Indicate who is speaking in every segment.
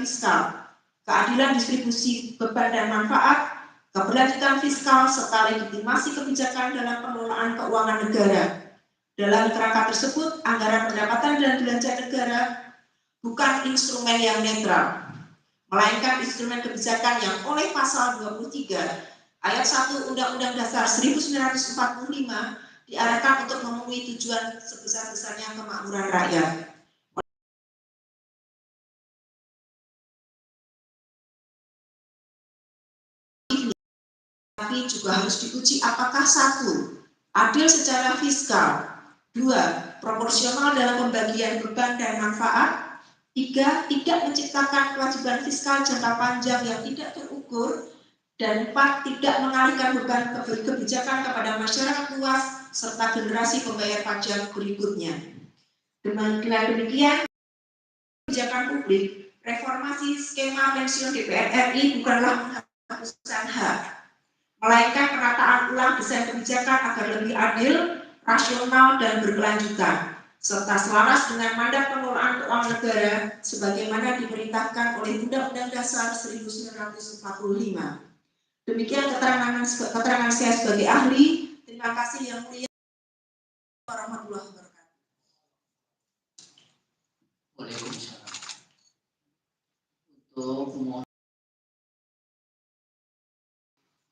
Speaker 1: fiskal, keadilan distribusi beban dan manfaat, keberlanjutan fiskal, serta legitimasi kebijakan dalam pengelolaan keuangan negara. Dalam kerangka tersebut, anggaran pendapatan dan belanja negara bukan instrumen yang netral, melainkan instrumen kebijakan yang oleh pasal 23 ayat 1 Undang-Undang Dasar 1945 diarahkan untuk memenuhi tujuan sebesar-besarnya kemakmuran rakyat. Tapi juga harus diuji apakah satu, adil secara fiskal, dua, proporsional dalam pembagian beban dan manfaat, tiga, tidak menciptakan kewajiban fiskal jangka panjang yang tidak terukur, dan empat, tidak mengalihkan beban kebijakan kepada masyarakat luas serta generasi pembayar pajak berikutnya. Dengan demikian, kebijakan publik, reformasi skema pensiun DPR RI bukanlah menghapuskan hak, melainkan penataan ulang desain kebijakan agar lebih adil, rasional, dan berkelanjutan, serta selaras dengan mandat pengelolaan keuangan negara sebagaimana diperintahkan oleh Undang-Undang Dasar 1945. Demikian keterangan saya sebagai ahli. Terima kasih yang mulia. Warahmatullahi wabarakatuh.
Speaker 2: Waalaikumsalam. Untuk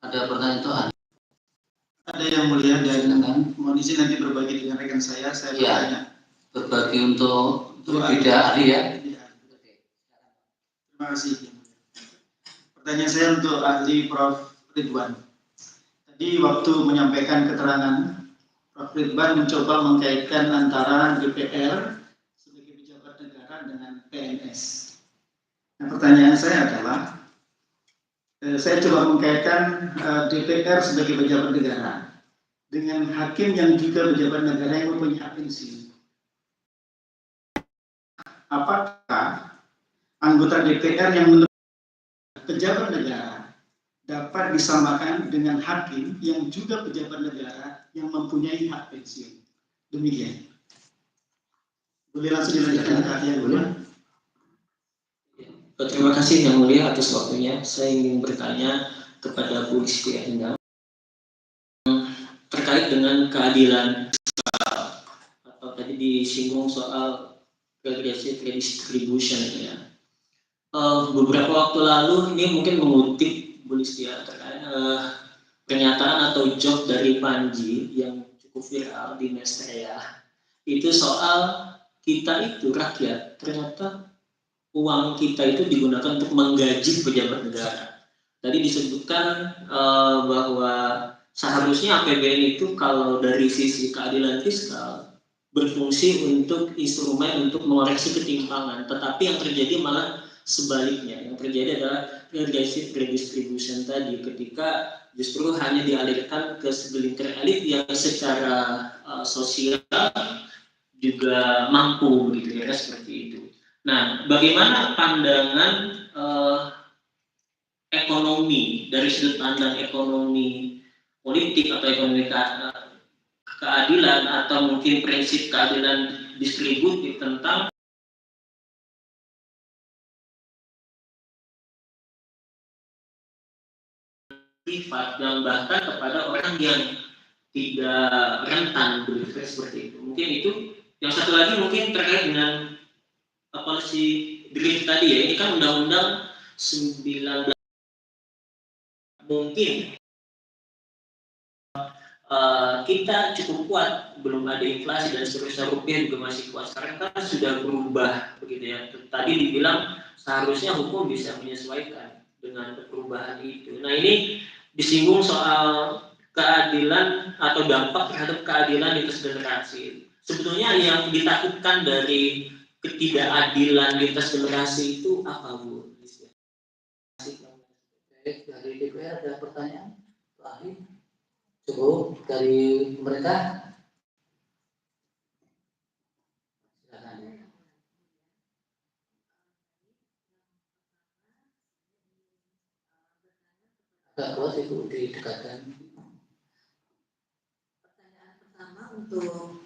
Speaker 2: ada pertanyaan?
Speaker 3: Ada yang mulia dan mohon izin nanti berbagi dengan rekan saya bertanya.
Speaker 2: Berbagi untuk tidak ahli ya.
Speaker 3: Terima kasih. Pertanyaan saya untuk ahli Prof. Ridwan. Tadi waktu menyampaikan keterangan, Prof. Ridwan mencoba mengkaitkan antara DPR sebagai pejabat negara dengan PNS. Nah, pertanyaan saya adalah, saya coba mengkaitkan DPR sebagai pejabat negara dengan hakim yang juga pejabat negara yang mempunyai hak pensiun. Apakah anggota DPR yang menurut pejabat negara dapat disamakan dengan hakim yang juga pejabat negara yang mempunyai hak pensiun? Demikian. Boleh langsung dilanjutkan ke ahli yang mulia.
Speaker 4: Terima kasih yang mulia atas waktunya. Saya ingin bertanya kepada Bu Listi Endang terkait dengan keadilan atau tadi disinggung soal progressive redistribution ya. Beberapa waktu lalu ini mungkin mengutip Bu Listi terkait pernyataan atau job dari Panji yang cukup viral di Mestrea itu soal kita itu rakyat ternyata uang kita itu digunakan untuk menggaji pejabat negara. Tadi disebutkan bahwa seharusnya APBN itu kalau dari sisi keadilan fiskal berfungsi untuk instrumen untuk mengoreksi ketimpangan, tetapi yang terjadi malah sebaliknya. Yang terjadi adalah progressive redistribution tadi, ketika justru hanya dialirkan ke segelintir elit yang secara sosial juga mampu, gitu ya, seperti itu. Nah, bagaimana pandangan ekonomi dari sudut pandang ekonomi politik atau ekonomi keadilan atau mungkin prinsip keadilan distributif tentang sifat dan bahkan kepada orang yang tidak rentan begitu seperti itu. Mungkin itu. Yang satu lagi mungkin terkait dengan policy drift tadi ya. Ini kan undang-undang 19 mungkin kita cukup kuat, belum ada inflasi dan seterusnya, rupiah juga masih kuat. Sekarang kan sudah berubah begitu ya. Tadi dibilang seharusnya hukum bisa menyesuaikan dengan perubahan itu. Nah, ini disinggung soal keadilan atau dampak terhadap keadilan lintas generasi. Sebetulnya yang ditakutkan dari ketidakadilan lintas generasi itu apa, Bu?
Speaker 2: Dari DPR ada pertanyaan? Ahli? Cukup dari pemerintah? Silakan. Agak keluar itu didekatkan.
Speaker 1: Pertanyaan pertama untuk